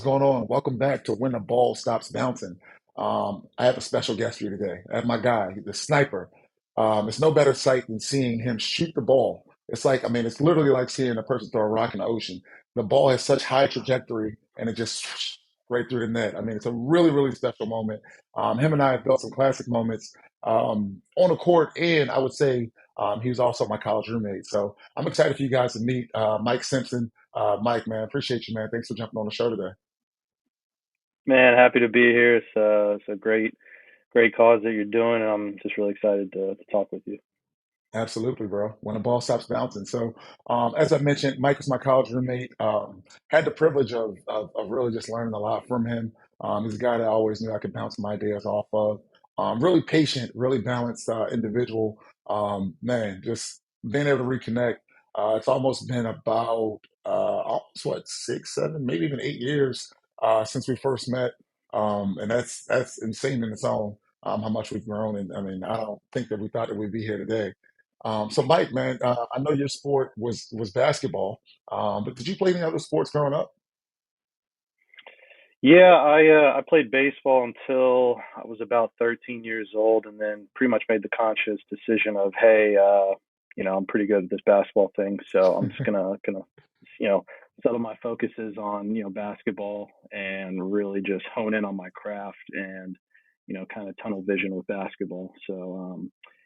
what's going on? Welcome back to When the Ball Stops Bouncing. I have a special guest for you today. I have my guy, the sniper. It's no better sight than seeing him shoot the ball. It's like, I mean, it's literally like seeing a person throw a rock in the ocean. The ball has such high trajectory and it just right through the net. I mean, it's a really, really special moment. Him and I have built some classic moments on the court, and I would say he was also my college roommate. So I'm excited for you guys to meet Mike Simpson. Mike, man, appreciate you, man. Thanks for jumping on the show today. Man, happy to be here. It's a great cause that you're doing, and I'm just really excited to talk with you. Absolutely, bro. When the ball stops bouncing. So, as I mentioned, Mike was my college roommate. Had the privilege of really just learning a lot from him. He's a guy that I always knew I could bounce my ideas off of. Really patient, really balanced individual. Man, just being able to reconnect. It's almost been about almost what 6, 7, maybe even 8 years since we first met, and that's insane in its own. How much we've grown, and I mean, I don't think that we thought that we'd be here today. So Mike, man, I know your sport was basketball, but did you play any other sports growing up? Yeah, I played baseball until I was about 13 years old, and then pretty much made the conscious decision of, hey, I'm pretty good at this basketball thing, so I'm just gonna you know settle my focuses on basketball and really just hone in on my craft and kind of tunnel vision with basketball.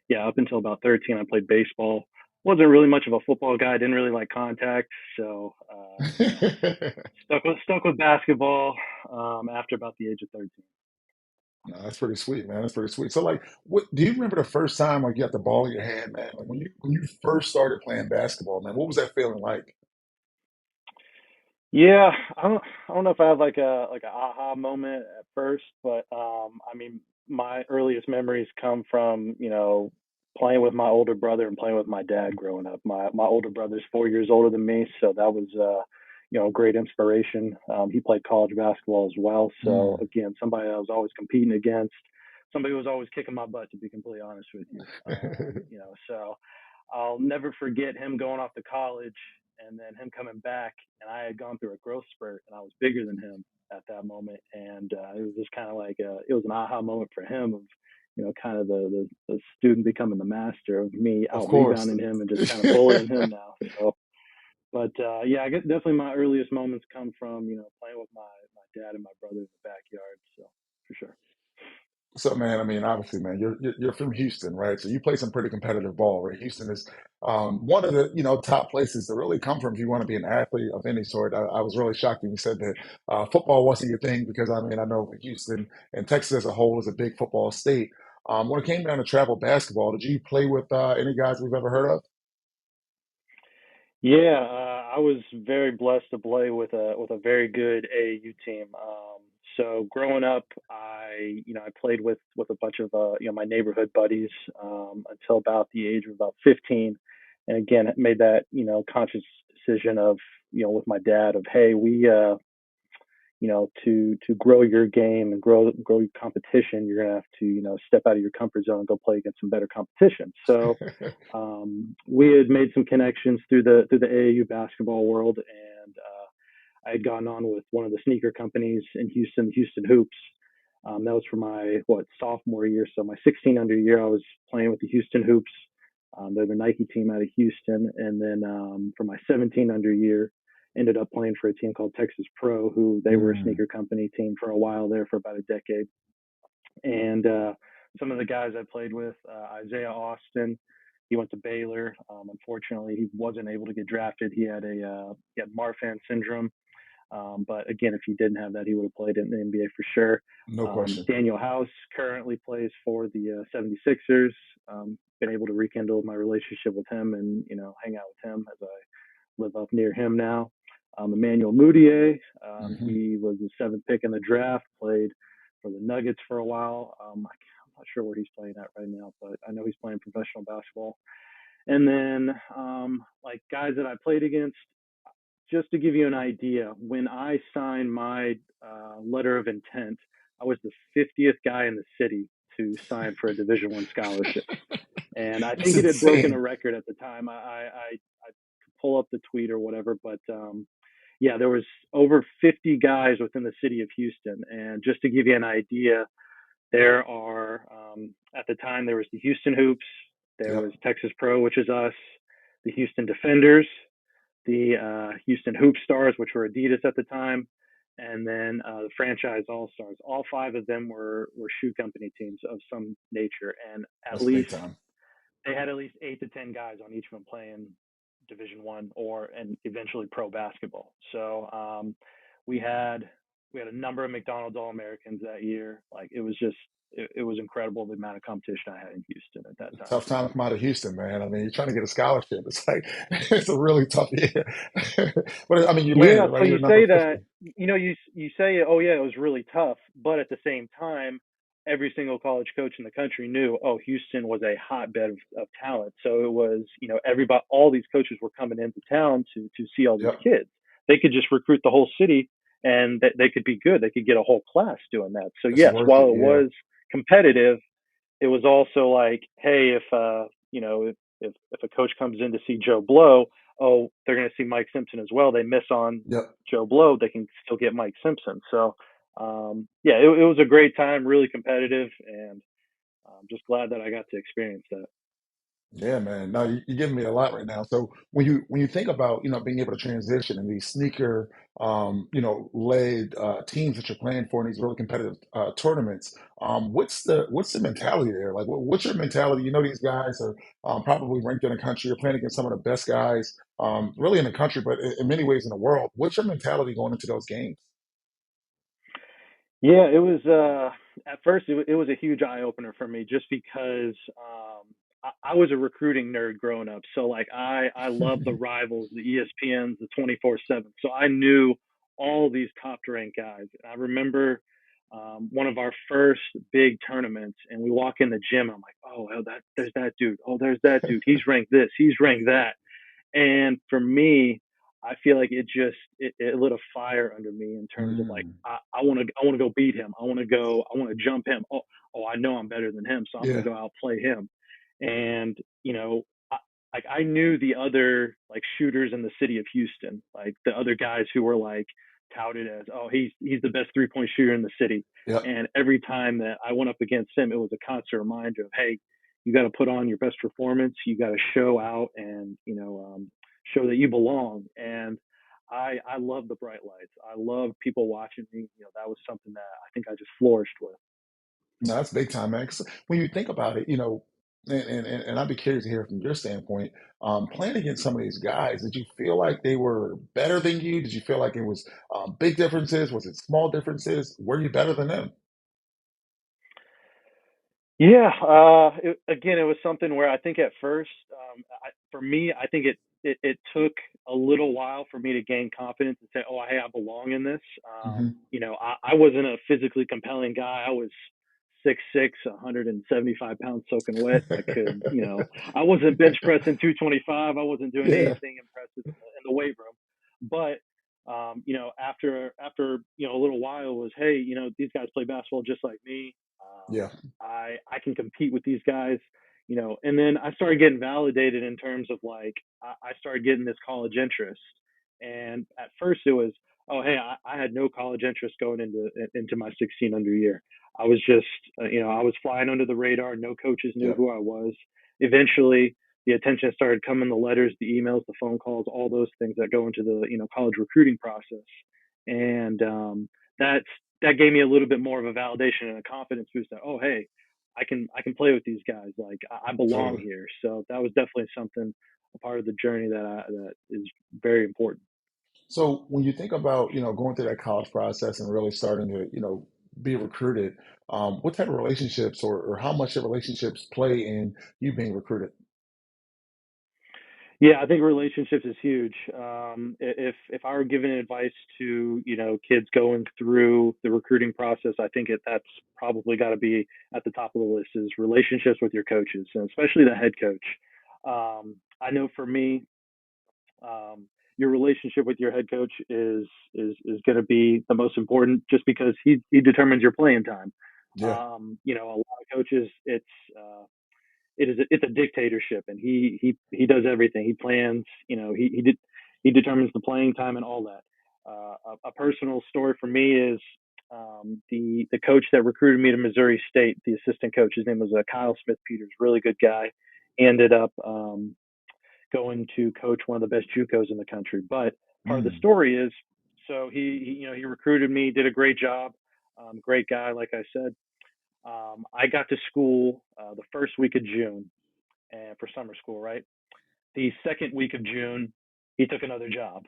Yeah, up until about 13, I played baseball. Wasn't really much of a football guy. Didn't really like contact, so stuck with basketball after about the age of 13. No, that's pretty sweet, man. That's pretty sweet. So, like, what do you remember the first time like you got the ball in your hand, man? Like when you first started playing basketball, man, what was that feeling like? Yeah, I don't know if I have like a aha moment at first, but I mean, my earliest memories come from playing with my older brother and playing with my dad growing up. My older brother's 4 years older than me, so that was a great inspiration. He played college basketball as well, so Mm, again, somebody I was always competing against, somebody who was always kicking my butt, to be completely honest with you. So I'll never forget him going off to college and then him coming back. And I had gone through a growth spurt and I was bigger than him at that moment. And it was just kind of like it was an aha moment for him of, kind of the student becoming the master of me of out course. rebounding him and just kind of bullying him now. So, but yeah, I guess definitely my earliest moments come from, playing with my dad and my brother in the backyard. So for sure. So, man, I mean, obviously, man, you're from Houston, right? So you play some pretty competitive ball, right? Houston is one of the top places to really come from if you want to be an athlete of any sort. I was really shocked when you said that football wasn't your thing because I mean I know Houston and Texas as a whole is a big football state. When it came down to travel basketball, did you play with any guys we've ever heard of? Yeah, I was very blessed to play with a very good AAU team. So growing up, I played with a bunch of my neighborhood buddies until about the age of about 15, and again made that conscious decision of with my dad of, hey, we to grow your game and grow your competition, you're gonna have to step out of your comfort zone and go play against some better competition. So we had made some connections through the AAU basketball world, and I had gone on with one of the sneaker companies in Houston, Houston Hoops. That was for my sophomore year, so my 16 under year, I was playing with the Houston Hoops. They're the Nike team out of Houston, and then for my 17 under year, ended up playing for a team called Texas Pro, who they were a Mm, sneaker company team for a while there for about a decade. And some of the guys I played with, Isaiah Austin, he went to Baylor. Unfortunately, he wasn't able to get drafted. He had Marfan syndrome. But again, if he didn't have that, he would have played in the NBA for sure. no question. Daniel House currently plays for the 76ers. Been able to rekindle my relationship with him and hang out with him as I live up near him now. Emmanuel Mudiay, Hmm. he was the seventh pick in the draft, played for the Nuggets for a while. I'm not sure where he's playing at right now, but I know he's playing professional basketball. And then, like guys that I played against, just to give you an idea, when I signed my letter of intent, I was the 50th guy in the city to sign for a Division One scholarship, and I That's think it had broken a insane. record at the time. I could pull up the tweet or whatever, but yeah, there was over 50 guys within the city of Houston. And just to give you an idea, there are at the time there was the Houston Hoops, there was Yep. Texas Pro, which is us, the Houston Defenders, the Houston Hoop Stars, which were Adidas at the time, and then the franchise All Stars. All five of them were shoe company teams of some nature, and at That's big least time. they had at least 8 to 10 guys on each of them playing Division 1 or and eventually pro basketball. So we had we had a number of McDonald's All Americans that year. Like it was just it was incredible the amount of competition I had in Houston at that time. Tough time to come out of Houston, man. I mean, you're trying to get a scholarship. It's like it's a really tough year. But I mean, you landed Yeah, it, so right? You're you number say that 50. you say, oh yeah, it was really tough, but at the same time, every single college coach in the country knew, oh, Houston was a hotbed of talent. So it was, everybody, all these coaches were coming into town to see all these Yep. kids. They could just recruit the whole city, and they could be good. They could get a whole class doing that. So It's yes, worth while it. it Yeah. was competitive, it was also like, hey, if if a coach comes in to see Joe Blow, oh, they're going to see Mike Simpson as well. They miss on Yep. Joe Blow, they can still get Mike Simpson. So yeah, it was a great time, really competitive, and I'm just glad that I got to experience that. Yeah, man. No, you're giving me a lot right now. So when you think about being able to transition in these sneaker led teams that you're playing for in these really competitive tournaments, what's the mentality there? Like, what's your mentality? You know, these guys are probably ranked in the country. You're playing against some of the best guys, really in the country, but in many ways in the world. What's your mentality going into those games? Yeah, it was at first it was a huge eye opener for me just because I was a recruiting nerd growing up. So like I love the rivals, the ESPNs, the 24/7. So I knew all these top ranked guys. And I remember one of our first big tournaments, and we walk in the gym. And I'm like, oh, that there's that dude. Oh, there's that dude. He's ranked this. He's ranked that. And for me, I feel like it lit a fire under me in terms of like Mm, I want to go beat him. I want to jump him. Oh, I know I'm better than him, so I'm gonna yeah, go outplay him. And I, like I knew the other like shooters in the city of Houston, like the other guys who were like touted as, oh, he's the best 3 point shooter in the city. yep. And every time that I went up against him, it was a constant reminder of, hey, you got to put on your best performance. You got to show out and show that you belong. And I love the bright lights. I love people watching me. That was something that I think I just flourished with. No, that's big time, man. 'Cause when you think about it, and I'd be curious to hear from your standpoint, playing against some of these guys, did you feel like they were better than you? Did you feel like it was big differences? Was it small differences? Were you better than them? Yeah. Again, it was something where I think at first, for me, I think it took a little while for me to gain confidence and say, oh, hey, I belong in this. Hmm. I wasn't a physically compelling guy. I was 6'6", 175 pounds soaking wet. I wasn't bench pressing 225. I wasn't doing Yeah, anything impressive in the weight room. But after a little while was, hey, these guys play basketball just like me. yeah, I can compete with these guys. And then I started getting validated in terms of like I started getting this college interest. And at first it was, oh hey, I had no college interest going into my 16 under year. I was just I was flying under the radar. No coaches knew yeah. who I was. Eventually, the attention started coming, the letters, the emails, the phone calls, all those things that go into the college recruiting process. And that's that gave me a little bit more of a validation and a confidence boost that, oh hey, I can play with these guys, like I belong Totally. here. So that was definitely something, a part of the journey that is very important. So when you think about, going through that college process and really starting to, be recruited, what type of relationships or how much of relationships play in you being recruited? Yeah, I think relationships is huge. If I were giving advice to kids going through the recruiting process, I think that's probably got to be at the top of the list is relationships with your coaches, and especially the head coach. I know for me, your relationship with your head coach is going to be the most important, just because he determines your playing time. Yeah, A lot of coaches, it's a dictatorship, and he does everything. He plans, he determines the playing time and all that. a personal story for me is the coach that recruited me to Missouri State, the assistant coach. His name was Kyle Smith Peters, really good guy. He ended up going to coach one of the best JUCOs in the country. But part of the Mm. story is, so he recruited me, did a great job, great guy, like I said. I got to school the first week of June, and for summer school, right? The second week of June, he took another job.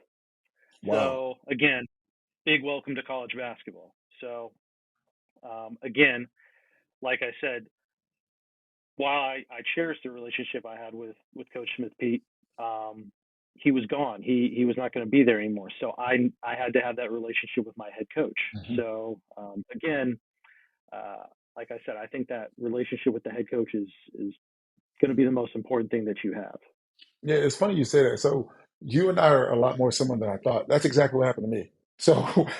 Wow. So again, big welcome to college basketball. So again, like I said, while I cherished the relationship I had with Coach Smith Pete, he was gone. He was not going to be there anymore. So I had to have that relationship with my head coach. Mhm. So again, uh, like I said, I think that relationship with the head coach is going to be the most important thing that you have. Yeah, it's funny you say that. So you and I are a lot more similar than I thought. That's exactly what happened to me. So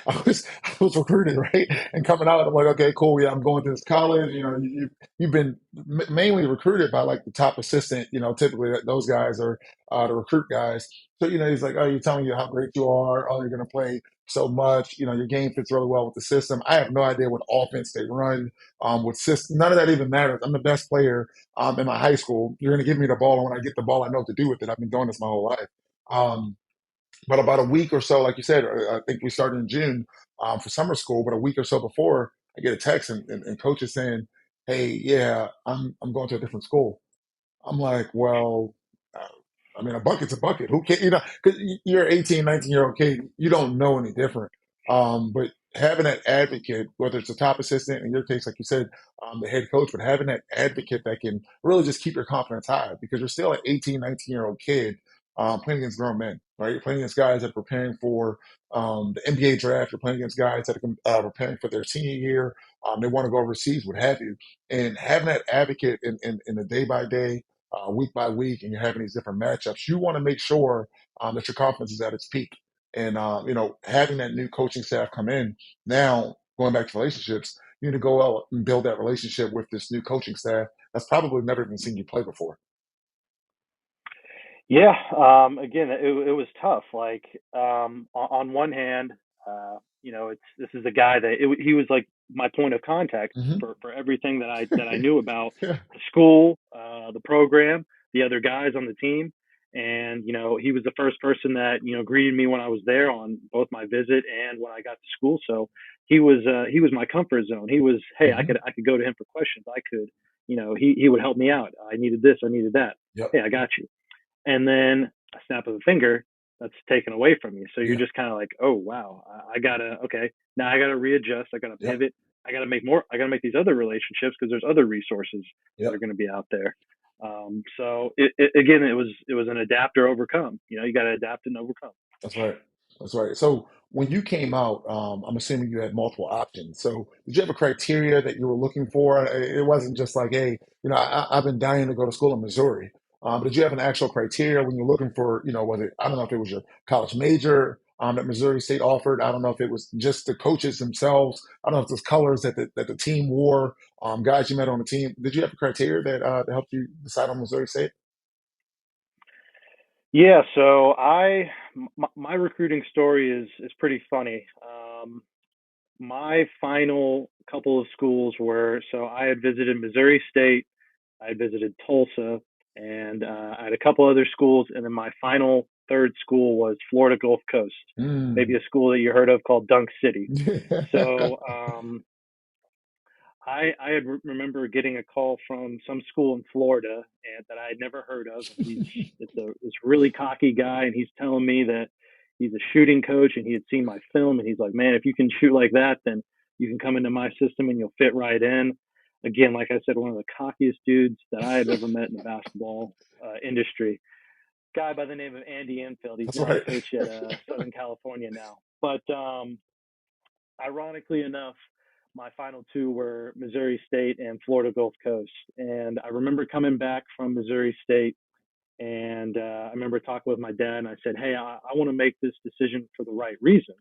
I was recruited, right? And coming out, I'm like, okay, cool. Yeah, I'm going to this college. You've been mainly recruited by like the top assistant. Typically those guys are the recruit guys. So he's like, oh, you're telling you how great you are. Oh, you're going to play so much. Your game fits really well with the system. I have no idea what offense they run. With system, none of that even matters. I'm the best player in my high school. You're going to give me the ball, and when I get the ball, I know what to do with it. I've been doing this my whole life. Um, but about a week or so, like you said, I think we started in June for summer school. But a week or so before, I get a text, and coach is saying, "Hey, yeah, I'm going to a different school." I'm like, well, uh, I mean, a bucket's a bucket. Who can, because you're an 18, 19-year-old kid, you don't know any different. But having that advocate, whether it's a top assistant, in your case, like you said, the head coach, but having that advocate that can really just keep your confidence high because you're still an 18, 19-year-old kid playing against grown men, right? You're playing against guys that are preparing for the NBA draft. You're playing against guys that are preparing for their senior year. They want to go overseas, what have you. And having that advocate in the day by day, week by week, and you're having these different matchups, you want to make sure that your confidence is at its peak. And having that new coaching staff come in now, going back to relationships, you need to go out and build that relationship with this new coaching staff that's probably never even seen you play before. Yeah, again, it was tough. Like on one hand, it's this is a guy that he was like my point of contact Hmm. for everything that I knew about Yeah. the school, the program, the other guys on the team, and he was the first person that greeted me when I was there on both my visit and when I got to school. So he was my comfort zone. He was, hey, I could Hmm. I could go to him for questions. I could, he would help me out. I needed this, I needed that. Yep. Hey, I got you. And then a snap of a finger, that's taken away from you. So you're Yeah. just kind of like, oh wow, I gotta, okay, now I gotta readjust. I gotta Yep. pivot. I gotta make more. I gotta make these other relationships because there's other resources that are Yep. going to be out there. So again, it was an adapt or overcome. You got to adapt and overcome. That's right. That's right. So when you came out, I'm assuming you had multiple options. So did you have a criteria that you were looking for? It wasn't just like, hey, I've been dying to go to school in Missouri. But did you have an actual criteria when you're looking for, whether I don't know if it was your college major that Missouri State offered. I don't know if it was just the coaches themselves. I don't know if it's colors that the team wore, guys you met on the team. Did you have a criteria that helped you decide on Missouri State? Yeah. So my recruiting story is pretty funny. My final couple of schools were, so I had visited Missouri State, I visited Tulsa, and I had a couple other schools, and then my final third school was Florida Gulf Coast, maybe Mm. a school that you heard of called Dunk City. So I had remember getting a call from some school in Florida and that I had never heard of, and it's this really cocky guy, and he's telling me that he's a shooting coach and he had seen my film, and he's like, man, if you can shoot like that, then you can come into my system and you'll fit right in. Again, like I said, one of the cockiest dudes that I had ever met in the basketball industry. Guy by the name of Andy Enfield. He's That's now a right. coach at Southern California now. But ironically enough, my final two were Missouri State and Florida Gulf Coast. And I remember coming back from Missouri State, and I remember talking with my dad, and I said, "Hey, I want to make this decision for the right reason.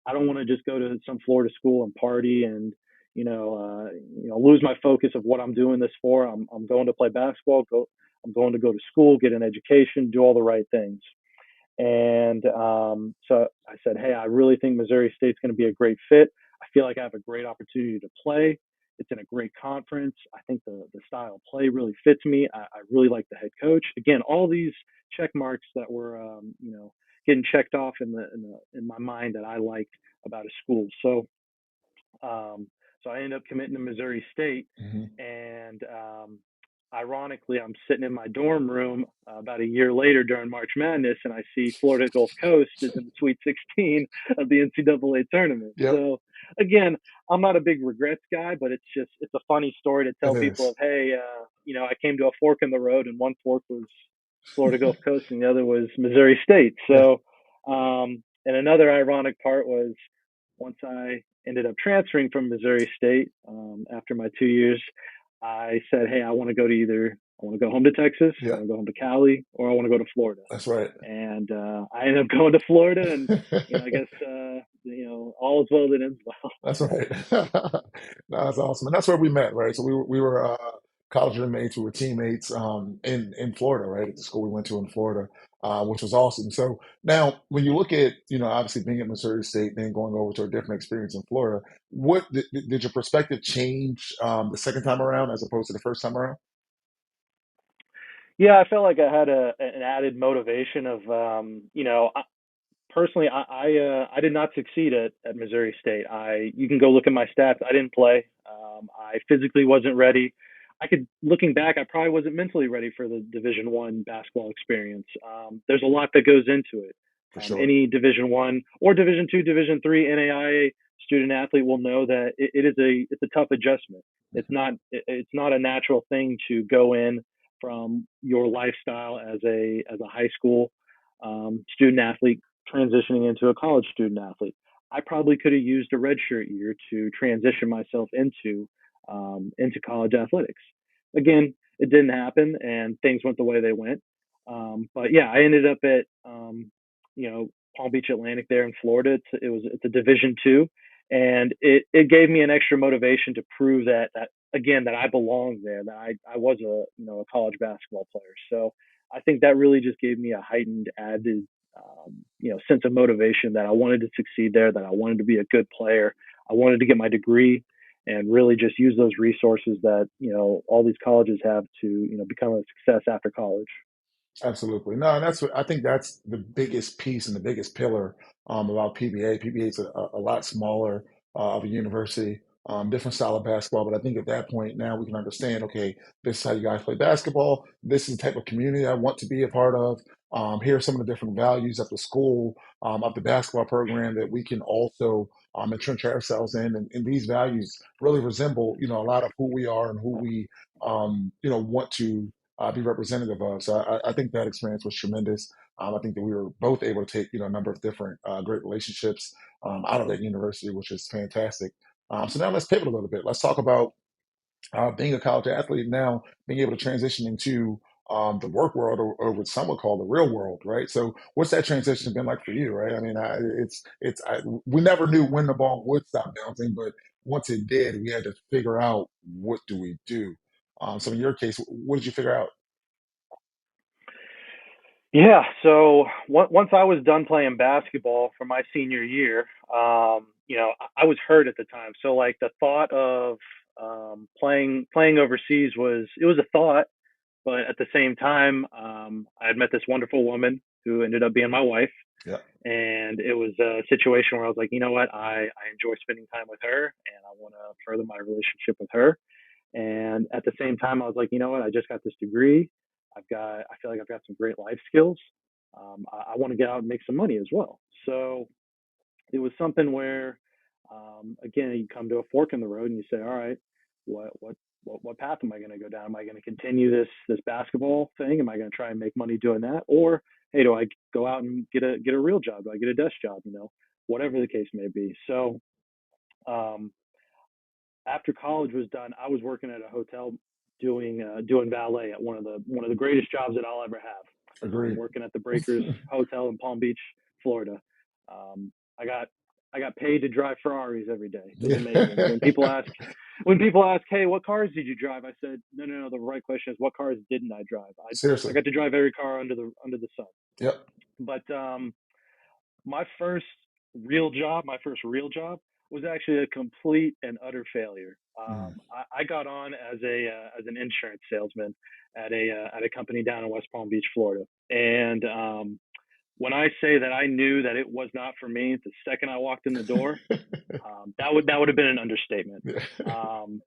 I don't want to just go to some Florida school and party and lose my focus of what I'm doing this for. I'm going to play basketball. I'm going to go to school, get an education, do all the right things." And so I said, hey, I really think Missouri State's going to be a great fit. I feel like I have a great opportunity to play. It's in a great conference. I think the style of play really fits me. I really like the head coach. Again, all these check marks that were, getting checked off in my mind that I liked about a school. Um, so I ended up committing to Missouri State, Hmm. and ironically, I'm sitting in my dorm room about a year later during March Madness, and I see Florida Gulf Coast is in the Sweet 16 of the NCAA tournament. Yep, So again, I'm not a big regrets guy, but it's a funny story to it tell people is. of, hey, I came to a fork in the road, and one fork was Florida Gulf Coast, and the other was Missouri State. Yeah, So, and another ironic part was once I ended up transferring from Missouri State after my 2 years, I said, hey, I want to go to I want to go home to Texas, I yeah, want to go home to Cali, or I want to go to Florida. that's right. And I ended up going to Florida, and I guess all is well that ends well. That's right. No, that's awesome, and that's where we met, right? So we were college roommates. We were teammates in Florida, right, at the school we went to in Florida, which was awesome. So now, when you look at obviously being at Missouri State, then going over to a different experience in Florida, what did your perspective change the second time around as opposed to the first time around? Yeah, I felt like I had an added motivation of personally, I did not succeed at Missouri State. You can go look at my stats. I didn't play. I physically wasn't ready. Looking back, I probably wasn't mentally ready for the Division I basketball experience. There's a lot that goes into it. For sure. Any Division I or Division II, Division III NAIA student athlete will know that it's a tough adjustment. It's not a natural thing to go in from your lifestyle as a high school student athlete transitioning into a college student athlete. I probably could have used a redshirt year to transition myself into college athletics. Again, it didn't happen, and things went the way they went. But yeah, I ended up at Palm Beach Atlantic there in Florida. It's a Division II, and it gave me an extra motivation to prove that again that I belonged there, that I was a college basketball player. So I think that really just gave me a heightened added sense of motivation that I wanted to succeed there, that I wanted to be a good player, I wanted to get my degree, and really just use those resources that all these colleges have to become a success after college. Absolutely. No, and I think that's the biggest piece and the biggest pillar about PBA. PBA is a lot smaller of a university, different style of basketball. But I think at that point now we can understand, okay, this is how you guys play basketball. This is the type of community I want to be a part of. Here are some of the different values of the school, of the basketball program that we can also entrench ourselves in. And these values really resemble, a lot of who we are and who we, want to be representative of. So I think that experience was tremendous. I think that we were both able to take a number of different great relationships out of that university, which is fantastic. So now let's pivot a little bit. Let's talk about being a college athlete now, being able to transition into the work world, or what some would call the real world, right? So, what's that transition been like for you, right? I mean, we never knew when the ball would stop bouncing, but once it did, we had to figure out what do we do. So, in your case, what did you figure out? Yeah, so once I was done playing basketball for my senior year, I was hurt at the time. So like the thought of playing overseas was a thought, but at the same time, I had met this wonderful woman who ended up being my wife, Yeah. and it was a situation where I was like, you know what, I enjoy spending time with her, and I want to further my relationship with her. And at the same time, I was like, you know what? I just got this degree. I feel like I've got some great life skills. I want to get out and make some money as well. So it was something where, again, you come to a fork in the road and you say, all right, what path am I going to go down? Am I going to continue this basketball thing? Am I going to try and make money doing that? Or, hey, do I go out and get a real job? Do I get a desk job? Whatever the case may be. So, um, after college was done, I was working at a hotel doing valet at one of the greatest jobs that I'll ever have. Agreed. Working at the Breakers Hotel in Palm Beach, Florida. I got paid to drive Ferraris every day. It was Yeah. amazing. When people ask, hey, what cars did you drive? I said, no. The right question is, what cars didn't I drive? I Seriously. got to drive every car under the sun. Yep. But my first my first real job was actually a complete and utter failure. Mm. I got on as a as an insurance salesman at a company down in West Palm Beach, Florida. And when I say that I knew that it was not for me the second I walked in the door, that would have been an understatement. Yeah. Um,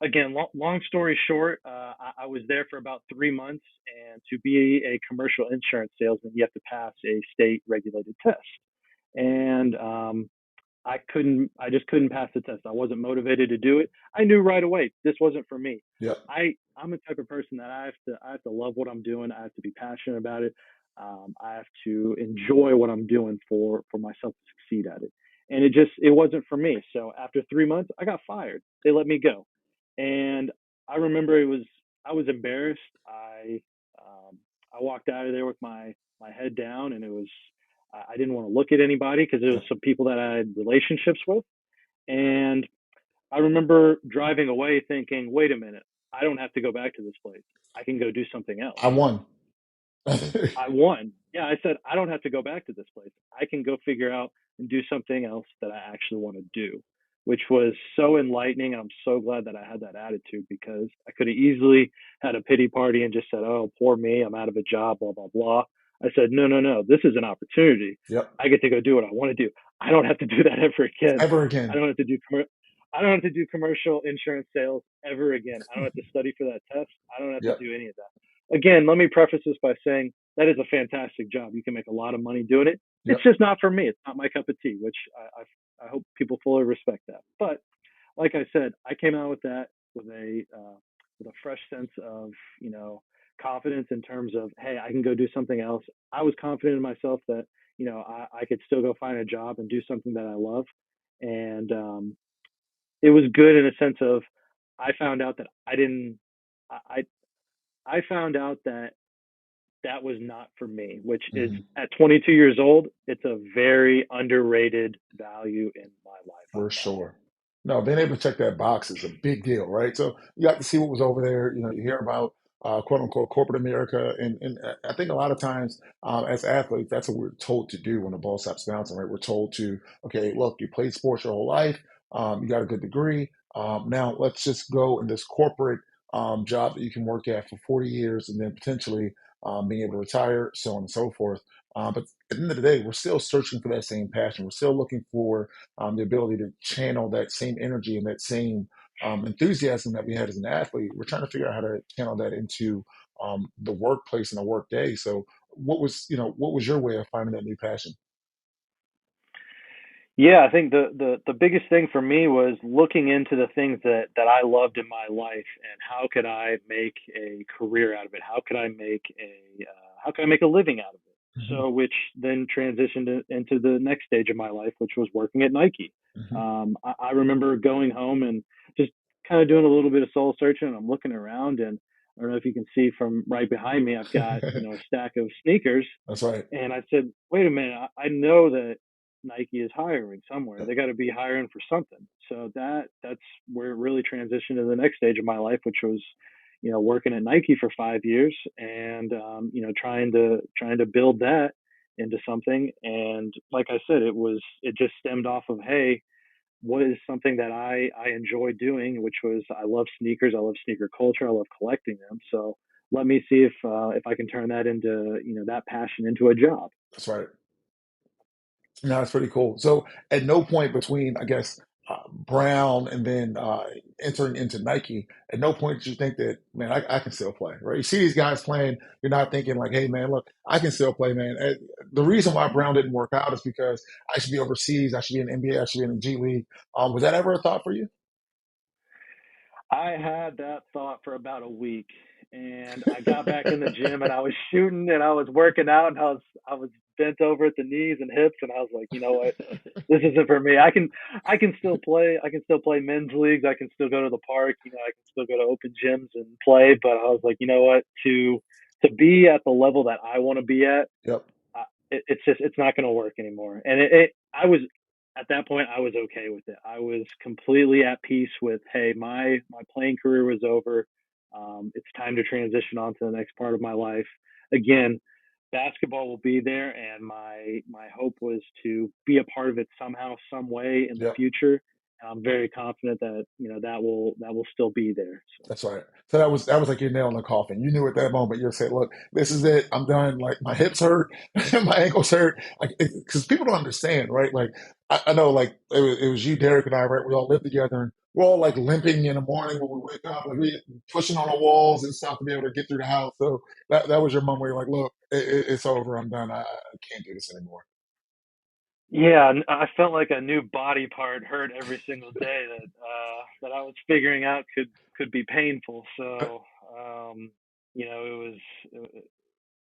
Again, long story short, I was there for about 3 months, and to be a commercial insurance salesman, you have to pass a state regulated test. And I just couldn't pass the test. I wasn't motivated to do it. I knew right away this wasn't for me. Yep. I'm a type of person that I have to love what I'm doing. I have to be passionate about it. I have to enjoy what I'm doing for myself to succeed at it. And it wasn't for me. So after 3 months, I got fired. They let me go. And I remember I was embarrassed. Um, I walked out of there with my head down, and I didn't want to look at anybody because there was Yep. some people that I had relationships with. And I remember driving away thinking, wait a minute, I don't have to go back to this place. I can go do something else. I won. I won. Yeah, I said, I don't have to go back to this place. I can go figure out and do something else that I actually want to do, which was so enlightening. I'm so glad that I had that attitude because I could have easily had a pity party and just said, oh, poor me, I'm out of a job, blah, blah, blah. I said, no, no, no, this is an opportunity. Yep. I get to go do what I want to do. I don't have to do that ever again. Ever I again. don't have to do I don't have to do commercial insurance sales ever again. I don't have to study for that test. I don't have to Yep. do any of that. Again, let me preface this by saying that is a fantastic job. You can make a lot of money doing it. It's Yep. just not for me. It's not my cup of tea, which I hope people fully respect that. But like I said, I came out with that with a fresh sense of confidence in terms of, hey, I can go do something else. I was confident in myself that I could still go find a job and do something that I love, and it was good in a sense of I found out that I didn't I I found out that that was not for me, which is Hmm. at 22 years old, it's a very underrated value in my life, I For found. sure. No, being able to check that box is a big deal, right? So you got to see what was over there. You know, you hear about quote unquote corporate America, and I think a lot of times as athletes, that's what we're told to do when the ball stops bouncing, right? We're told to, okay, look, you played sports your whole life, you got a good degree. Now let's just go in this corporate job that you can work at for 40 years, and then potentially being able to retire, so on and so forth. But at the end of the day, we're still searching for that same passion. We're still looking for the ability to channel that same energy and that same enthusiasm that we had as an athlete. We're trying to figure out how to channel that into the workplace and the work day. So, what was your way of finding that new passion? Yeah, I think the biggest thing for me was looking into the things that I loved in my life and how could I make a career out of it? How could I make a living out of it? Hmm. So, which then transitioned into the next stage of my life, which was working at Nike. Hmm. I remember going home and just kind of doing a little bit of soul searching. And I'm looking around, and I don't know if you can see from right behind me, I've got a stack of sneakers, That's right. and I said, wait a minute, I know that Nike is hiring somewhere. Yep. They got to be hiring for something. So that's where it really transitioned to the next stage of my life, which was, working at Nike for 5 years and trying to build that into something. And like I said, it just stemmed off of, hey, what is something that I enjoy doing, which was I love sneakers, I love sneaker culture, I love collecting them. So let me see if I can turn that into that passion into a job. That's right. No, that's pretty cool. So, at no point between, I guess, Brown and then entering into Nike, at no point did you think that, man, I can still play, right? You see these guys playing, you're not thinking like, hey, man, look, I can still play, man. The reason why Brown didn't work out is because I should be overseas, I should be in the NBA, I should be in the G League. Was that ever a thought for you? I had that thought for about a week, and I got back in the gym and I was shooting and I was working out and I was bent over at the knees and hips, and I was like, you know what, this isn't for me. I can still play. I can still play men's leagues. I can still go to the park. I can still go to open gyms and play. But I was like, you know what, to be at the level that I want to be at, Yep. it's not going to work anymore. And it I was at that point I was okay with it. I was completely at peace with, hey, my playing career was over. It's time to transition on to the next part of my life. Again, basketball will be there, and my hope was to be a part of it somehow, some way in the Yep. future. And I'm very confident that that will still be there. So. That's right. So that was like your nail in the coffin. You knew at that moment. You said, "Look, this is it. I'm done. Like my hips hurt, my ankles hurt." Like because people don't understand, right? Like I know, like it was you, Derek, and I, right? We all lived together, and we're all like limping in the morning when we wake up, like we pushing on the walls and stuff to be able to get through the house. So that was your moment where you're like, "Look, it's over. I'm done. I can't do this anymore." Yeah, I felt like a new body part hurt every single day that I was figuring out could be painful. So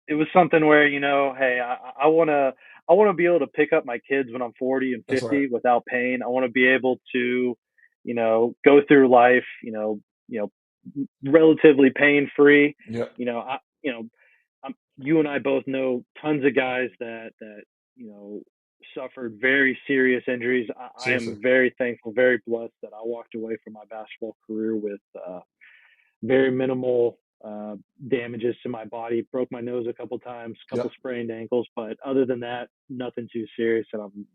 it was something where hey, I want to be able to pick up my kids when I'm 40 and That's right. 50 without pain. I want to be able to go through life relatively pain free. Yep. You know I you know you and I both know tons of guys that you know suffered very serious injuries. I Seriously. am very thankful, very blessed that I walked away from my basketball career with very minimal damages to my body. Broke my nose a couple times, couple Yep. sprained ankles, but other than that, nothing too serious, and I'm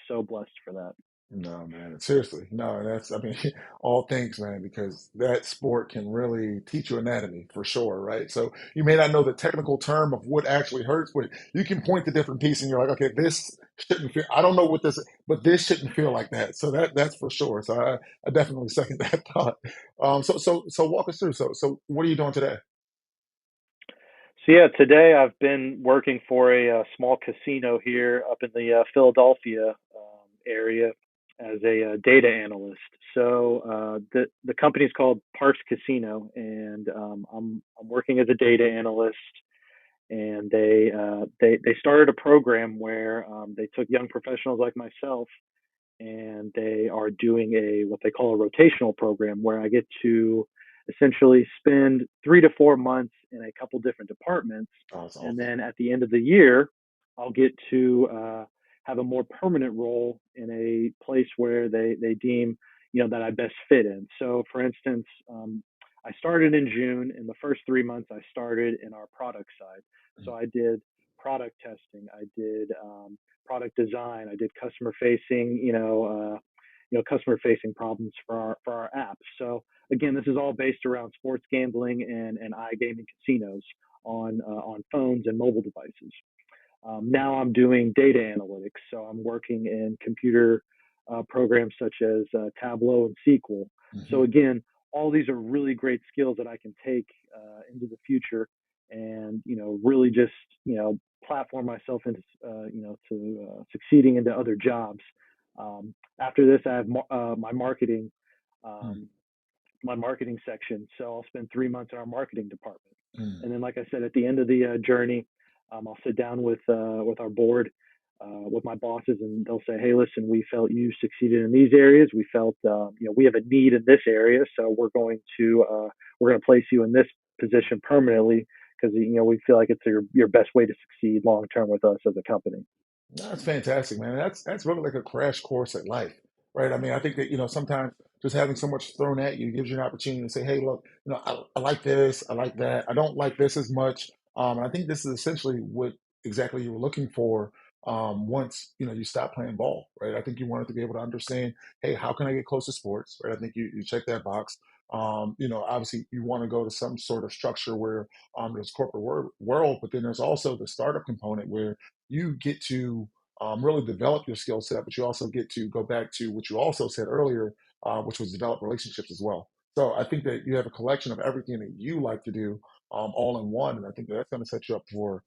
so blessed for that. No, man. Seriously. No, I mean, all thanks, man, because that sport can really teach you anatomy for sure, right? So you may not know the technical term of what actually hurts, but you can point to different pieces and you're like, okay, this shouldn't feel, I don't know what this, but this shouldn't feel like that. So that's for sure. So I definitely second that thought. So walk us through. So what are you doing today? So yeah, today I've been working for a small casino here up in the Philadelphia area as a data analyst. So the company's called Parks Casino, and I'm working as a data analyst. And they started a program where they took young professionals like myself, and they are doing a what they call a rotational program where I get to essentially spend 3 to 4 months in a couple different departments, Oh, it's and awesome. then at the end of the year, I'll get to have a more permanent role in a place where they deem that I best fit in. So, for instance, I started in June. In the first 3 months, I started in our product side. So I did product testing. I did product design. I did customer facing problems for our app. So again, this is all based around sports gambling and iGaming casinos on phones and mobile devices. Now I'm doing data analytics, so I'm working in computer programs such as Tableau and SQL. So Hmm. again, all these are really great skills that I can take into the future, and really just platform myself into to succeeding into other jobs. After this, I have um, my marketing section. So I'll spend 3 months in our marketing department. Mm. And then, like I said, at the end of the journey, I'll sit down with our board, with my bosses, and they'll say, "Hey, listen, we felt you succeeded in these areas. We felt we have a need in this area, so we're going to place you in this position permanently because we feel like it's your best way to succeed long term with us as a company." That's fantastic, man. That's really like a crash course at life, right? I mean, I think that sometimes just having so much thrown at you gives you an opportunity to say, "Hey, look, I like this, I like that, I don't like this as much." And I think this is essentially what exactly you were looking for once you stop playing ball, right? I think you wanted to be able to understand, "Hey, how can I get close to sports?" Right? I think you check that box. Obviously, you want to go to some sort of structure where there's corporate world, but then there's also the startup component where you get to really develop your skill set, but you also get to go back to what you also said earlier, which was develop relationships as well. So I think that you have a collection of everything that you like to do all in one, and I think that that's going to set you up for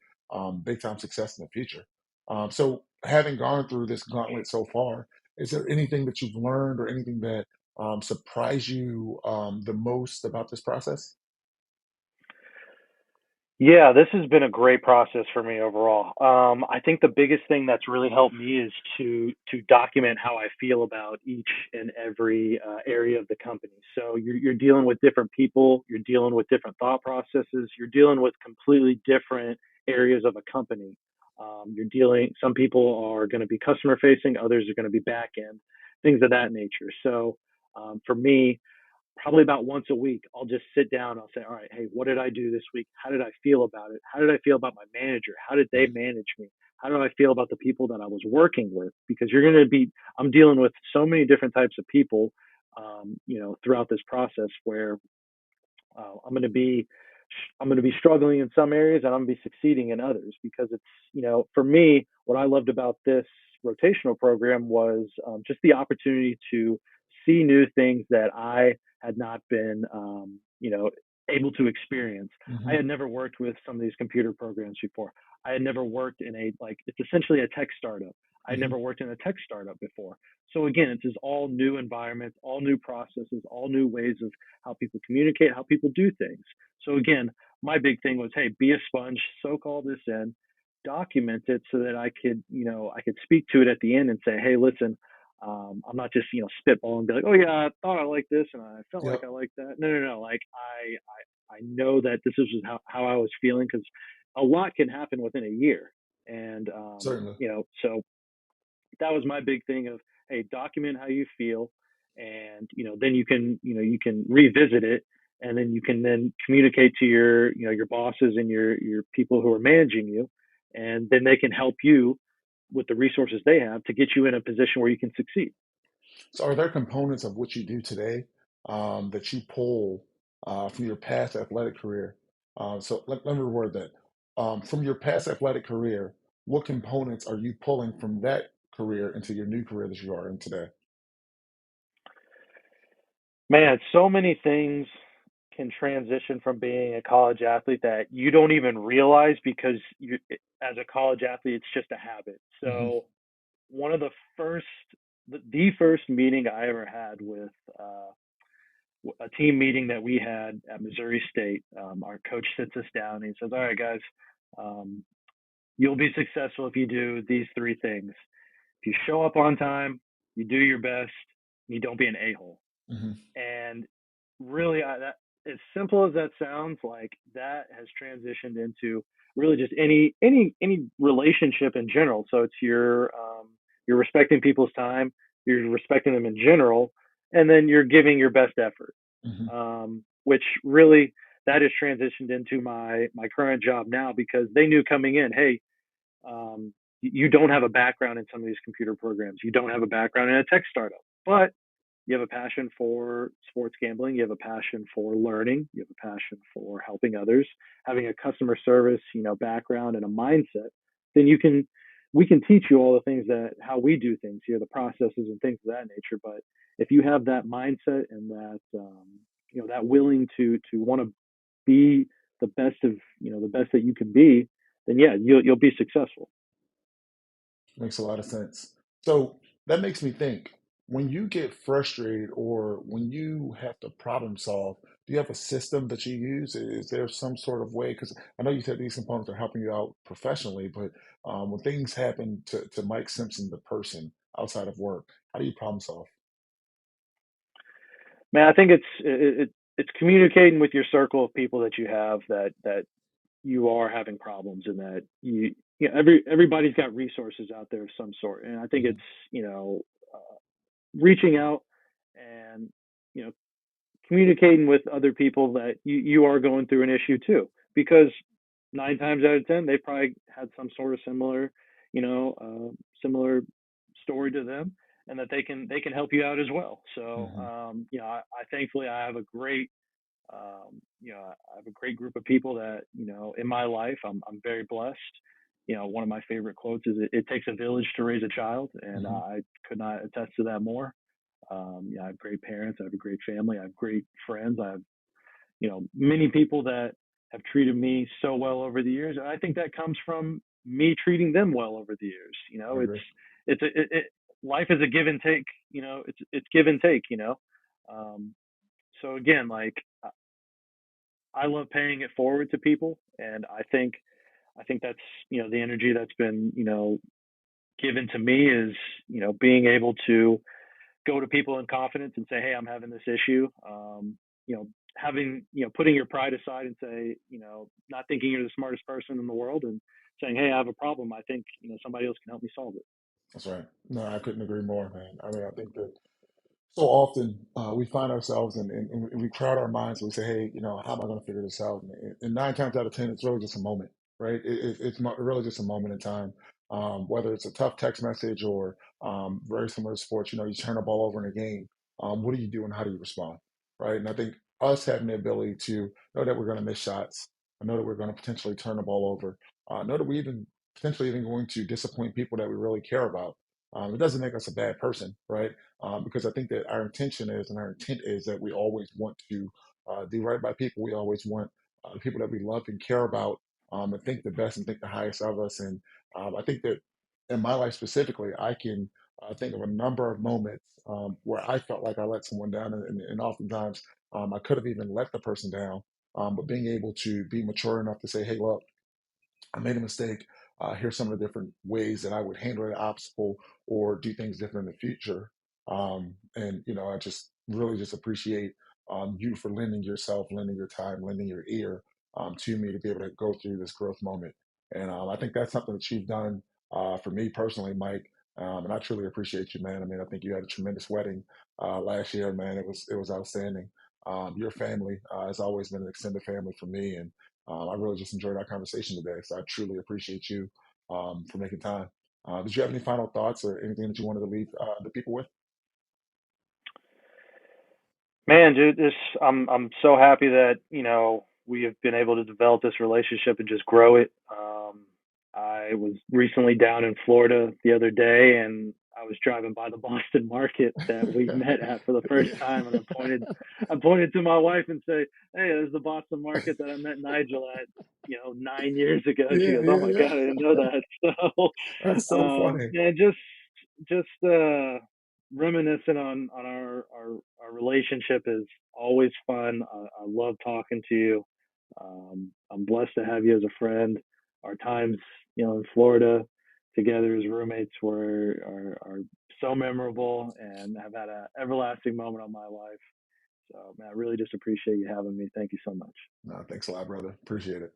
big time success in the future. So having gone through this gauntlet so far, is there anything that you've learned or anything that surprised you the most about this process? Yeah, this has been a great process for me overall. I think the biggest thing that's really helped me is to document how I feel about each and every area of the company. So you're dealing with different people, you're dealing with different thought processes, you're dealing with completely different areas of a company. Some people are going to be customer facing, others are going to be back end, things of that nature. So for me, probably about once a week, I'll just sit down. I'll say, all right, hey, what did I do this week? How did I feel about it? How did I feel about my manager? How did they manage me? How do I feel about the people that I was working with? Because I'm dealing with so many different types of people, throughout this process where uh, I'm going to be I'm going to be struggling in some areas and I'm going to be succeeding in others because for me, what I loved about this rotational program was just the opportunity to see new things that I had not been, able to experience. I Hmm. had never worked with some of these computer programs before. I had never worked in it's essentially a tech startup. I had Hmm. never worked in a tech startup before. So again, it's just all new environments, all new processes, all new ways of how people communicate, how people do things. So again, my big thing was, hey, be a sponge, soak all this in, document it so that I could speak to it at the end and say, hey, listen, I'm not just spitballing and be like, oh yeah, I thought I liked this and I felt like Yep. I liked that. No, no, no. Like I know that this is just how I was feeling because a lot can happen within a year, and Certainly. so that was my big thing of, hey, document how you feel, and then you can revisit it, and then you can then communicate to your bosses and your people who are managing you, and then they can help you with the resources they have to get you in a position where you can succeed. So, are there components of what you do today that you pull from your past athletic career? So, let me reword that. From your past athletic career, what components are you pulling from that career into your new career that you are in today? Man, so many things can transition from being a college athlete that you don't even realize because as a college athlete, it's just a habit. Hmm. So one of first, the first meeting I ever had with a team meeting that we had at Missouri State, our coach sits us down and he says, "All right, guys, um, you'll be successful if you do these three things. If you show up on time, you do your best, you don't be an a-hole." Hmm. And really, as simple as that sounds, like that has transitioned into really just any relationship in general. So it's you're respecting people's time, you're respecting them in general, and then you're giving your best effort. Hmm. Which really that has transitioned into my current job now because they knew coming in, hey, you don't have a background in some of these computer programs, you don't have a background in a tech startup, but you have a passion for sports gambling, you have a passion for learning, you have a passion for helping others, having a customer service, background and a mindset, then we can teach you all the things that how we do things here, the processes and things of that nature. But if you have that mindset and that willing to want to be the best of the best that you can be, then yeah, you'll be successful. Makes a lot of sense. So that makes me think, when you get frustrated or when you have to problem solve, do you have a system that you use? Is there some sort of way? Because I know you said these components are helping you out professionally, but when things happen to Mike Simpson, the person outside of work, how do you problem solve? Man, I think it's communicating with your circle of people that you have that you are having problems and that everybody's got resources out there of some sort, and I think Hmm. it's reaching out and you know communicating with other people that you are going through an issue too, because 9 times out of 10 they probably had some sort of similar story to them, and that they can help you out as well. So Hmm. I thankfully I have a great I have a great group of people that in my life. I'm very blessed. One of my favorite quotes is, "It takes a village to raise a child," and Hmm. I could not attest to that more. I have great parents. I have a great family. I have great friends. I have many people that have treated me so well over the years, and I think that comes from me treating them well over the years. I agree. Life is a give and take. It's give and take. Um, so again, like I love paying it forward to people, and I think that's the energy that's been given to me is being able to go to people in confidence and say, hey, I'm having this issue. Having putting your pride aside and say, not thinking you're the smartest person in the world, and saying, hey, I have a problem. I think somebody else can help me solve it. That's right. No, I couldn't agree more, man. I mean, I think that So often we find ourselves and we crowd our minds and we say, hey, how am I going to figure this out? And 9 times out of 10, it's really just a moment, right? Really just a moment in time. Whether it's a tough text message or very similar to sports, you turn a ball over in a game. What do you do and how do you respond, right? And I think us having the ability to know that we're going to miss shots, know that we're going to potentially turn the ball over, know that we even potentially even going to disappoint people that we really care about. It doesn't make us a bad person, right? Because I think that our intention is and our intent is that we always want to do right by people. We always want the people that we love and care about and think the best and think the highest of us. And I think that in my life specifically, I can think of a number of moments where I felt like I let someone down, and oftentimes I could have even let the person down. But being able to be mature enough to say, "Hey, look, I made a mistake. Here's some of the different ways that I would handle an obstacle or do things different in the future." And I just really just appreciate you for lending yourself, lending your time, lending your ear to me to be able to go through this growth moment. And I think that's something that you've done for me personally, Mike. And I truly appreciate you, man. I mean, I think you had a tremendous wedding last year, man. It was outstanding. Your family has always been an extended family for me, and I really just enjoyed our conversation today. So I truly appreciate you for making time. Did you have any final thoughts or anything that you wanted to leave the people with? Man, dude, I'm so happy that we have been able to develop this relationship and just grow it. I was recently down in Florida the other day, and I was driving by the Boston market that we met at for the first time, and I pointed to my wife and say, "Hey, there's the Boston market that I met Nigel at, 9 years ago." She Yeah, goes, "Oh yeah, my God, I yeah. didn't know that." So, That's so funny. yeah, just reminiscing on our relationship is always fun. I love talking to you. I'm blessed to have you as a friend. Our times, in Florida together as roommates are so memorable and have had an everlasting moment of my life. So, man, I really just appreciate you having me. Thank you so much. No, thanks a lot, brother. Appreciate it.